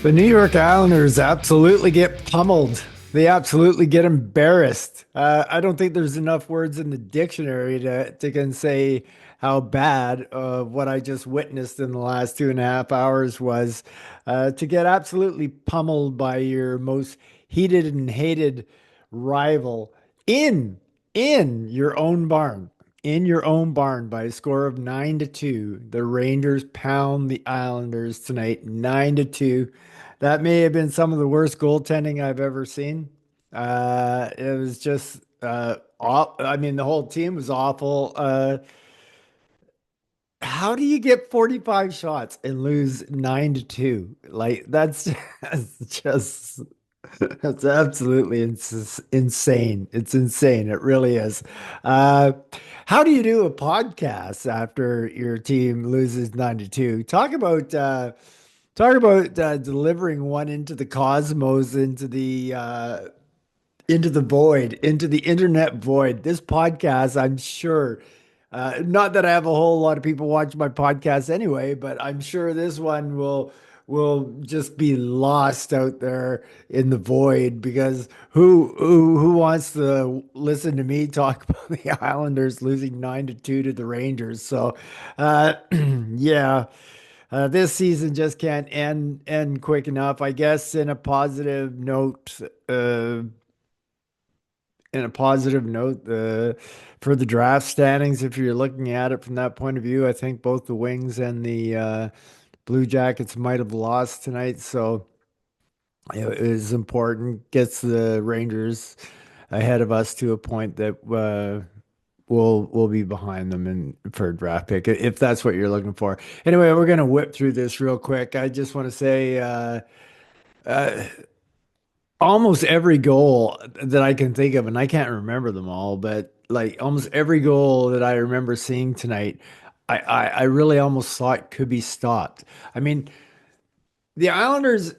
The New York Islanders absolutely get pummeled. They absolutely get embarrassed. I don't think there's enough words in the dictionary to can say how bad what I just witnessed in the last 2.5 hours was. To get absolutely pummeled by your most heated and hated rival in in your own barn. In your own barn by a score of 9-2. The Rangers pound the Islanders tonight 9-2. That may have been some of the worst goaltending I've ever seen. It was just I mean, the whole team was awful. How do you get 45 shots and lose 9-2? Like that's just that's absolutely insane. It's insane. It really is. Uh, how do you do a podcast after your team loses 9-2? Talk about delivering one into the cosmos, into the void, into the internet void. This podcast, I'm sure, not that I have a whole lot of people watch my podcast anyway, but I'm sure this one will just be lost out there in the void because who wants to listen to me talk about the Islanders losing 9-2 to the Rangers? So, yeah. This season just can't end quick enough. I guess in a positive note, for the draft standings, if you're looking at it from that point of view, I think both the Wings and the Blue Jackets might have lost tonight, so it is important. Gets the Rangers ahead of us to a point that we'll be behind them in for a draft pick if that's what you're looking for. Anyway, we're gonna whip through this real quick. I just want to say. Uh, Almost every goal that I can think of, and I can't remember them all, but like almost every goal that I remember seeing tonight, I really almost thought could be stopped. I mean, the Islanders,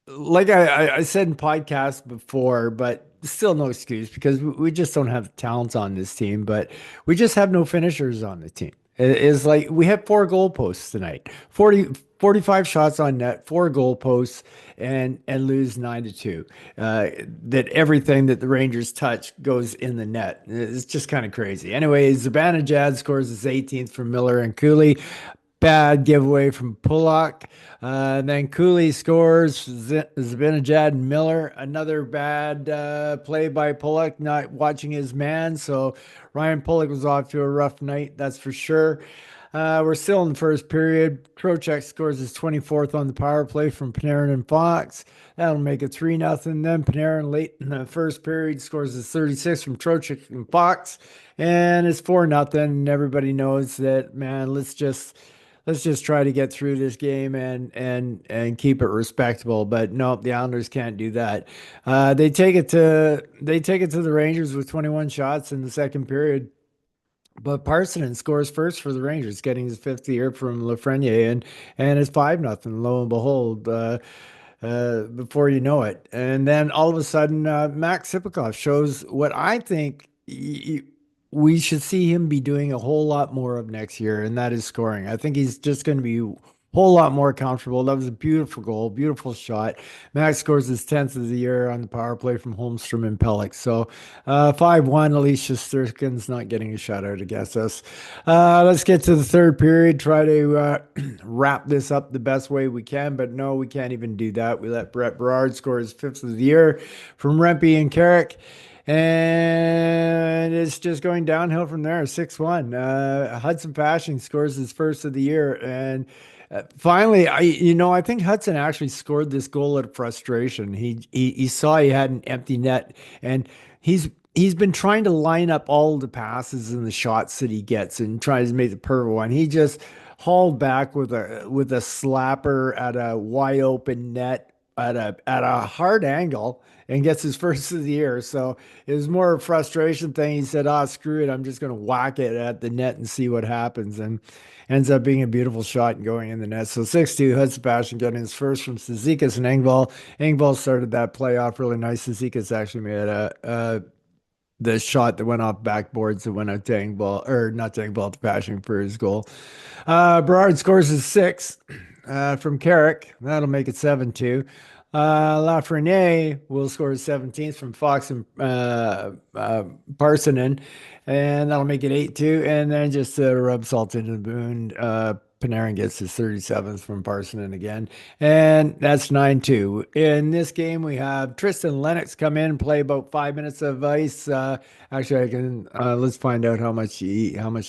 like I said in podcasts before, but still no excuse because we just don't have talents on this team, but we just have no finishers on the team. It is like we have four goalposts tonight, 45 shots on net, four goalposts, and lose 9-2. That everything that the Rangers touch goes in the net. It's just kind of crazy. Anyway, Zibanejad scores his 18th from Miller and Cooley. Bad giveaway from Pulock. Then Cooley scores. Zibanejad and Miller. Another bad play by Pulock, not watching his man. So Ryan Pulock was off to a rough night, that's for sure. We're still in the first period. Trocheck scores his 24th on the power play from Panarin and Fox. That'll make it 3-0. Then Panarin late in the first period scores his 36th from Trocheck and Fox. And it's 4-0. And everybody knows that, man, let's just try to get through this game and keep it respectable. But no, the Islanders can't do that. They take it to the Rangers with 21 shots in the second period. But Parsonen scores first for the Rangers, getting his fifth year from Lafreniere, and it's 5-0. Lo and behold, before you know it, and then all of a sudden, Max Sipakov shows what I think we should see him be doing a whole lot more of next year, and that is scoring. I think he's just going to be a whole lot more comfortable. That was a beautiful goal, beautiful shot. Max scores his 10th of the year on the power play from Holmstrom and Pellick. So 5-1, Alicia Sturkin's not getting a shutout against us. Let's get to the third period, try to wrap this up the best way we can, but no, we can't even do that. We let Brett Berard score his fifth of the year from Rempe and Carrick. And it's just going downhill from there. 6-1. Hudson Fasching scores his first of the year. And finally, I think Hudson actually scored this goal out of frustration. He saw he had an empty net, and he's been trying to line up all the passes and the shots that he gets and tries to make the perfect one. He just hauled back with a slapper at a wide open net at a hard angle and gets his first of the year. So it was more a frustration thing. He said, "Oh, screw it. I'm just going to whack it at the net and see what happens." And ends up being a beautiful shot and going in the net. So 6-2, Hudson Sebastian getting his first from Cizikas and Engvall. Engvall started that playoff really nice. Cizikas actually made the shot that went off backboards that went out to Engvall, or not to Engvall, to Sebastian for his goal. Berard scores his sixth. from Carrick. That'll make it 7-2. Lafreniere will score his 17th from Fox and Parsonen, and that'll make it 8-2. And then just to rub salt into the wound, Panarin gets his 37th from Parsonen again, and that's 9-2. In this game, we have Tristan Lennox come in and play about 5 minutes of ice. Actually, I can let's find out how much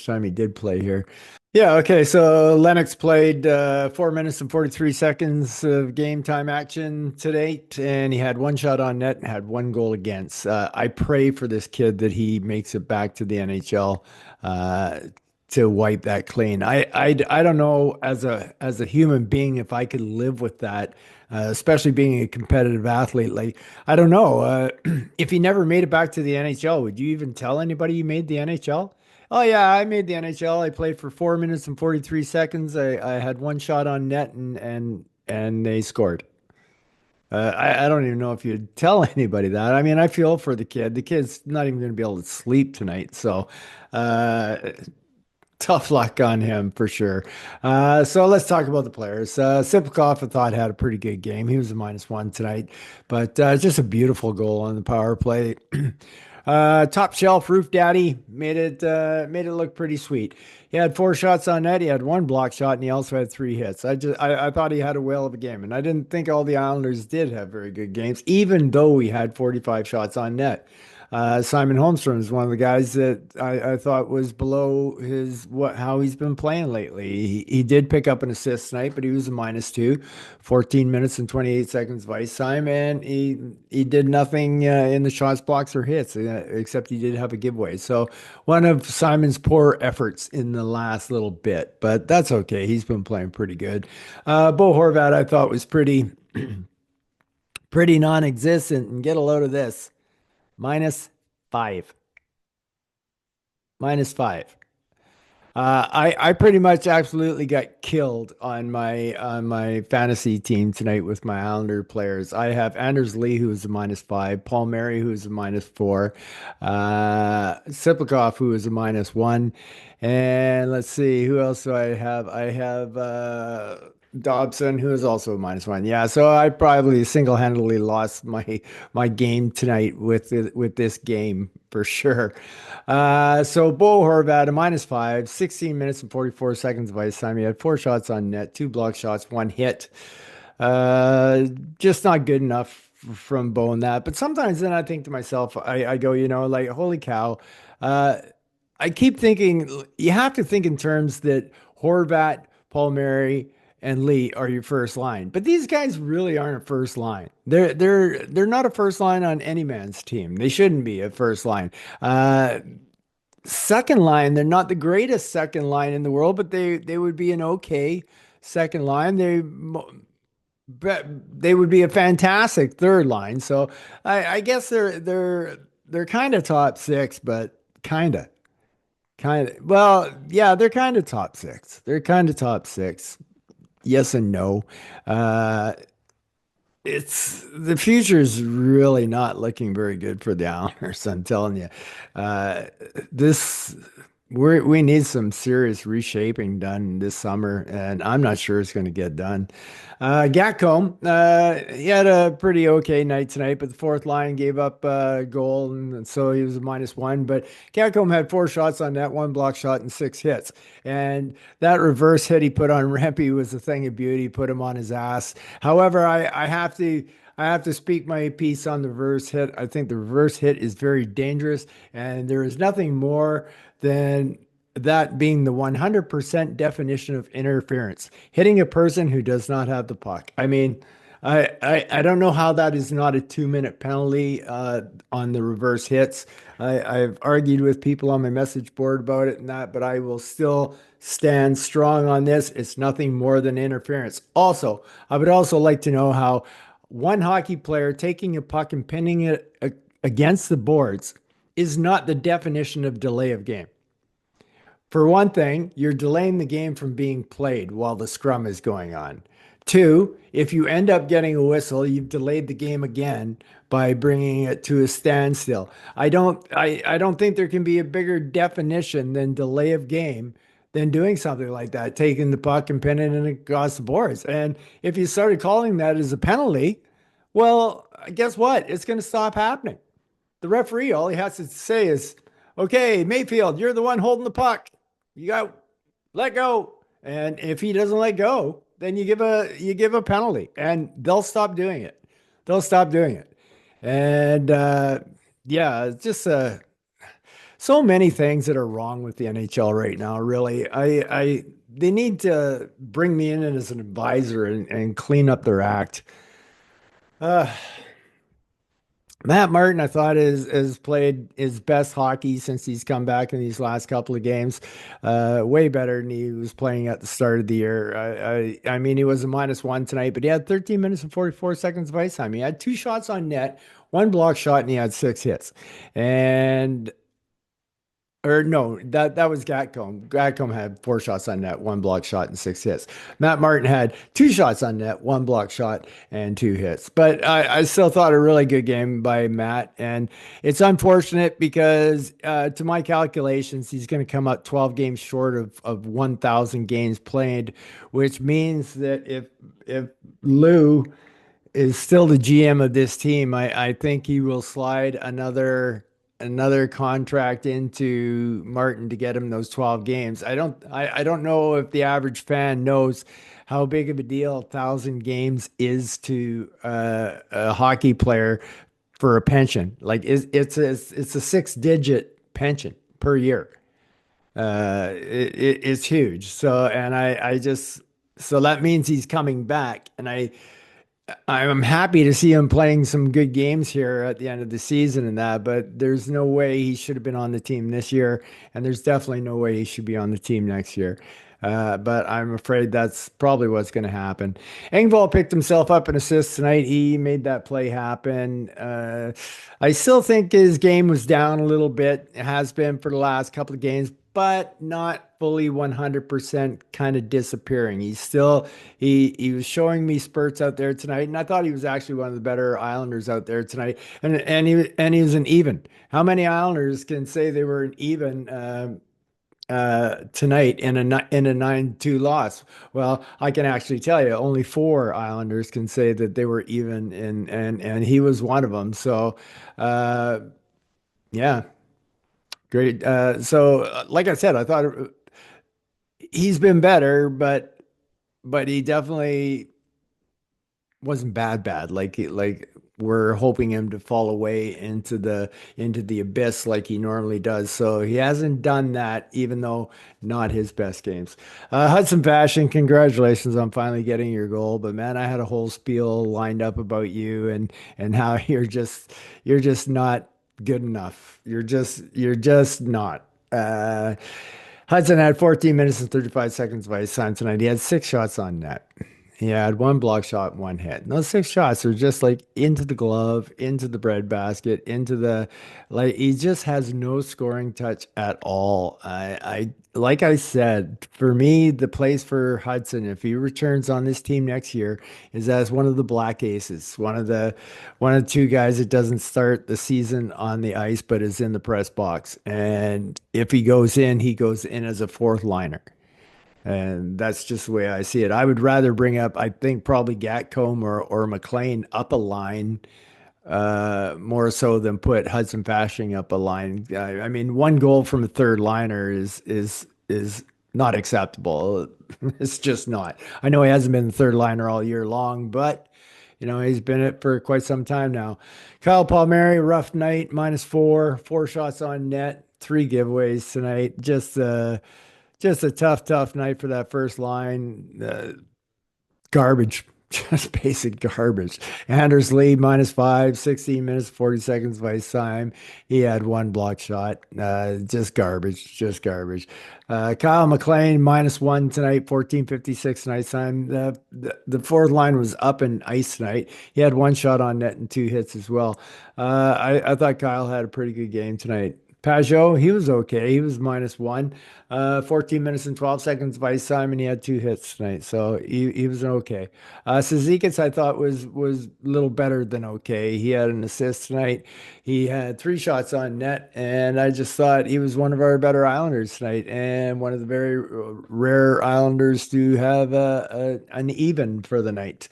time he did play here. Yeah, okay. So Lennox played 4 minutes and 43 seconds of game time action to date, and he had one shot on net and had one goal against. I pray for this kid that he makes it back to the NHL uh, to wipe that clean. I don't know as a human being if I could live with that, especially being a competitive athlete. Like, I don't know. If he never made it back to the NHL, would you even tell anybody you made the NHL? Oh yeah, I made the NHL. I played for 4 minutes and 43 seconds. I had one shot on net and they scored. I don't even know if you'd tell anybody that. I mean, I feel for the kid. The kid's not even going to be able to sleep tonight. So, uh, tough luck on him for sure. So let's talk about the players. Sipkov, I thought, had a pretty good game. He was a -1 tonight, but just a beautiful goal on the power play. Top shelf Roof Daddy made it look pretty sweet. He had four shots on net. He had one block shot, and he also had three hits. I thought he had a whale of a game, and I didn't think all the Islanders did have very good games, even though he had 45 shots on net. Simon Holmstrom is one of the guys that I thought was below his how he's been playing lately. He did pick up an assist tonight, but he was a -2, 14 minutes and 28 seconds of ice time, and he did nothing in the shots, blocks, or hits, except he did have a giveaway. So one of Simon's poor efforts in the last little bit, but that's okay. He's been playing pretty good. Bo Horvat, I thought was pretty non-existent, and get a load of this. -5. -5. I pretty much absolutely got killed on my fantasy team tonight with my Islander players. I have Anders Lee, who is a -5, Paul Mary, who is a -4, Siplikov, who is a -1, and let's see who else do I have. I have Dobson, who is also a -1. Yeah, so I probably single-handedly lost my game tonight with this game for sure. So Bo Horvat, a -5, 16 minutes and 44 seconds of ice time. He had four shots on net, two block shots, one hit. Uh, just not good enough from Bo in that. But sometimes then I think to myself, I go, like, holy cow. Uh, I keep thinking you have to think in terms that Horvat, Palmieri, and Lee are your first line. But these guys really aren't a first line. They're not a first line on any man's team. They shouldn't be a first line. Uh, Second line, they're not the greatest second line in the world, but they would be an okay second line. But they would be a fantastic third line. So I guess they're kind of top six, but kind of. Well, yeah, they're kind of top six. They're kind of top six. Yes and no. Uh, it's the future is really not looking very good for the Islanders. I'm telling you, uh, this we need some serious reshaping done this summer, and I'm not sure it's going to get done. Gatcomb, he had a pretty okay night tonight, but the fourth line gave up a goal, and so he was a -1. But Gatcomb had four shots on net, one block shot, and six hits. And that reverse hit he put on Rempe was a thing of beauty, put him on his ass. However, I have to speak my piece on the reverse hit. I think the reverse hit is very dangerous, and there is nothing more than that being the 100% definition of interference, hitting a person who does not have the puck. I mean, I don't know how that is not a 2-minute penalty on the reverse hits. I've argued with people on my message board about it and that, but I will still stand strong on this. It's nothing more than interference. Also, I would also like to know how one hockey player taking a puck and pinning it against the boards is not the definition of delay of game. For one thing, you're delaying the game from being played while the scrum is going on. Two, if you end up getting a whistle, you've delayed the game again by bringing it to a standstill. I don't think there can be a bigger definition than delay of game than doing something like that, taking the puck and pinning it across the boards. And if you started calling that as a penalty, well, guess what? It's going to stop happening. The referee, all he has to say is, okay, Mayfield, you're the one holding the puck. You got let go. And if he doesn't let go, then you give a penalty and they'll stop doing it. They'll stop doing it. And yeah, it's just so many things that are wrong with the NHL right now, really. They need to bring me in as an advisor and clean up their act. Uh, Matt Martin, I thought has played his best hockey since he's come back in these last couple of games. Way better than he was playing at the start of the year. I mean, he was a -1 tonight, but he had 13 minutes and 44 seconds of ice time. He had two shots on net, one block shot, and he had six hits. And or no, that was Gatcomb. Gatcomb had four shots on net, one block shot, and six hits. Matt Martin had two shots on net, one block shot, and two hits. But I still thought a really good game by Matt. And it's unfortunate because, to my calculations, he's going to come up 12 games short of 1,000 games played, which means that if Lou is still the GM of this team, I think he will slide another contract into Martin to get him those 12 games. I don't know if the average fan knows how big of a deal 1,000 games is to a hockey player for a pension. Like it's a six-digit pension per year. It's huge. So and I just so that means he's coming back, and I'm happy to see him playing some good games here at the end of the season and that, but there's no way he should have been on the team this year, and there's definitely no way he should be on the team next year. But I'm afraid that's probably what's going to happen. Engvall picked himself up an assist tonight. He made that play happen. I still think his game was down a little bit. It has been for the last couple of games, but not fully 100% kind of disappearing. He's still he was showing me spurts out there tonight, and I thought he was actually one of the better Islanders out there tonight. And he was an even. How many Islanders can say they were an even tonight in a 9-2 loss? Well, I can actually tell you, only four Islanders can say that they were even, and he was one of them. So, uh, yeah, great. Like I said, I thought he's been better, but he definitely wasn't bad. Like we're hoping him to fall away into the abyss like he normally does. So he hasn't done that, even though not his best games. Hudson Fashion, congratulations on finally getting your goal. But man, I had a whole spiel lined up about you and how you're just not good enough. You're just not. Hudson had 14 minutes and 35 seconds of ice time tonight. He had six shots on net. He had one block shot, one hit. And those six shots are just like into the glove, into the breadbasket, like he just has no scoring touch at all. Like I said, for me, the place for Hudson, if he returns on this team next year, is as one of the black aces, one of the two guys that doesn't start the season on the ice, but is in the press box. And if he goes in as a fourth liner. And that's just the way I see it. I would rather bring up, I think, probably Gatcomb or McLean up a line, more so than put Hudson Fasching up a line. I mean, one goal from a third liner is not acceptable. It's just not. I know he hasn't been the third liner all year long, but he's been it for quite some time now. Kyle Palmieri, rough night, -4, four shots on net, three giveaways tonight. Just a tough night for that first line. Garbage, just basic garbage. Anders Lee, -5, 16 minutes, 40 seconds of ice time. He had one block shot. Just garbage, just garbage. Kyle McLean, -1 tonight, 14:56 in ice time. The fourth line was up in ice tonight. He had one shot on net and two hits as well. I thought Kyle had a pretty good game tonight. Pajot, he was okay. He was -1. 14 minutes and 12 seconds of ice time, and he had two hits tonight. So he was okay. Sezikis, I thought was a little better than okay. He had an assist tonight. He had three shots on net, and I just thought he was one of our better Islanders tonight, and one of the very rare Islanders to have an even for the night.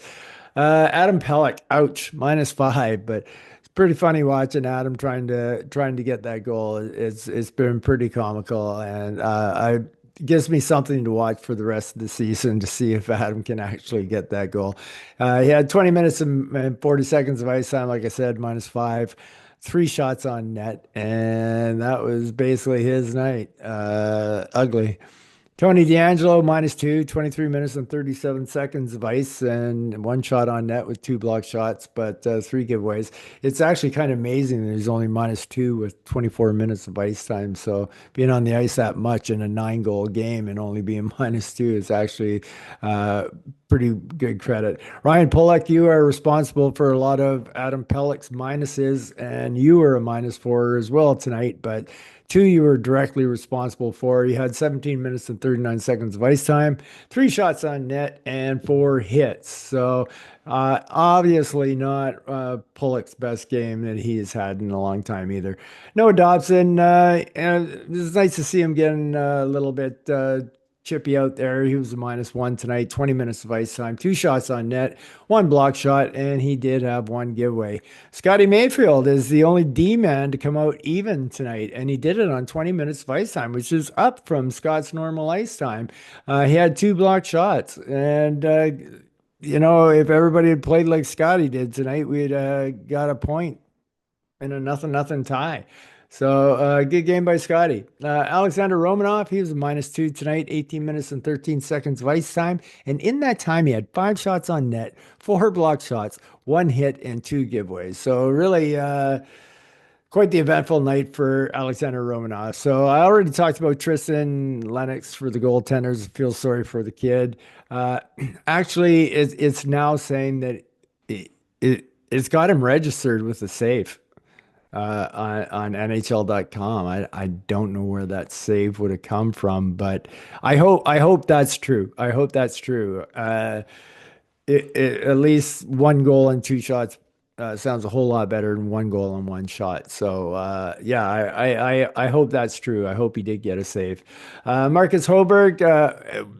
Adam Pelech, ouch, -5, but it's pretty funny watching Adam trying to get that goal. It's been pretty comical, and I it gives me something to watch for the rest of the season to see if Adam can actually get that goal. He had 20 minutes and 40 seconds of ice time, like I said, -5, three shots on net, and that was basically his night. Ugly. Tony D'Angelo -2, 23 minutes and 37 seconds of ice and one shot on net with two block shots, but three giveaways. It's actually kind of amazing that he's only -2 with 24 minutes of ice time. So being on the ice that much in a 9-goal game and only being -2 is actually uh, pretty good credit. Ryan Pulock, you are responsible for a lot of Adam Pelech's minuses, and you were a -4 as well tonight, but two you were directly responsible for. You had 17 minutes and 39 seconds of ice time, three shots on net, and four hits. So obviously not Pulock's best game that he has had in a long time either. Noah Dobson, and it's nice to see him getting a little bit chippy out there. He was a -1 tonight, 20 minutes of ice time, two shots on net, one block shot, and he did have one giveaway. Scotty Mayfield is the only D man to come out even tonight, and he did it on 20 minutes of ice time, which is up from Scott's normal ice time. He had two block shots, and if everybody had played like Scotty did tonight, we'd got a point in a nothing tie. So good game by Scotty. Alexander Romanov, he was a -2 tonight, 18 minutes and 13 seconds of ice time. And in that time, he had five shots on net, four block shots, one hit, and two giveaways. So really quite the eventful night for Alexander Romanov. So I already talked about Tristan Lennox for the goaltenders. Feel sorry for the kid. Uh, actually, it's now saying that it's got him registered with the safe on NHL.com. I don't know where that save would have come from, but I hope that's true. I hope that's true. At least one goal and two shots sounds a whole lot better than one goal and one shot. So yeah, I hope that's true. I hope he did get a save. Marcus Hoberg,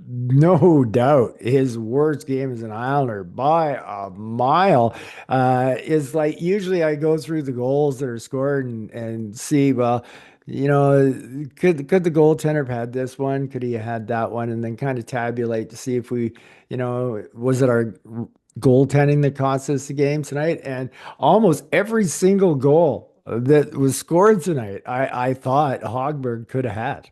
no doubt, his worst game as an Islander by a mile. Is like usually I go through the goals that are scored and see, well, could the goaltender have had this one? Could he have had that one? And then kind of tabulate to see if was it our goaltending that cost us the game tonight? And almost every single goal that was scored tonight, I thought Hogberg could have had.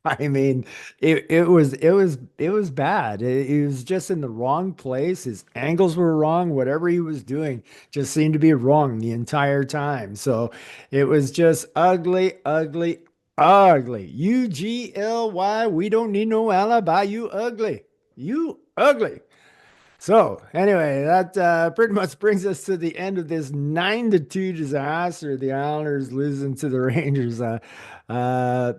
I mean, it was bad. He was just in the wrong place. His angles were wrong. Whatever he was doing just seemed to be wrong the entire time. So it was just ugly, ugly, ugly. UGLY. We don't need no alibi. You ugly. You ugly. So anyway, that pretty much brings us to the end of this 9-2 disaster. The Islanders losing to the Rangers. Uh,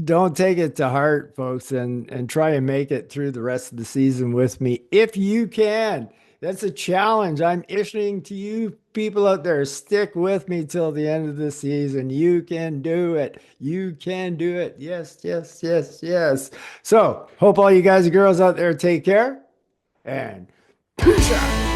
don't take it to heart, folks, and try and make it through the rest of the season with me if you can. That's a challenge I'm issuing to you people out there. Stick with me till the end of the season. You can do it. You can do it. Yes, yes, yes, yes. So, hope all you guys and girls out there take care and peace out.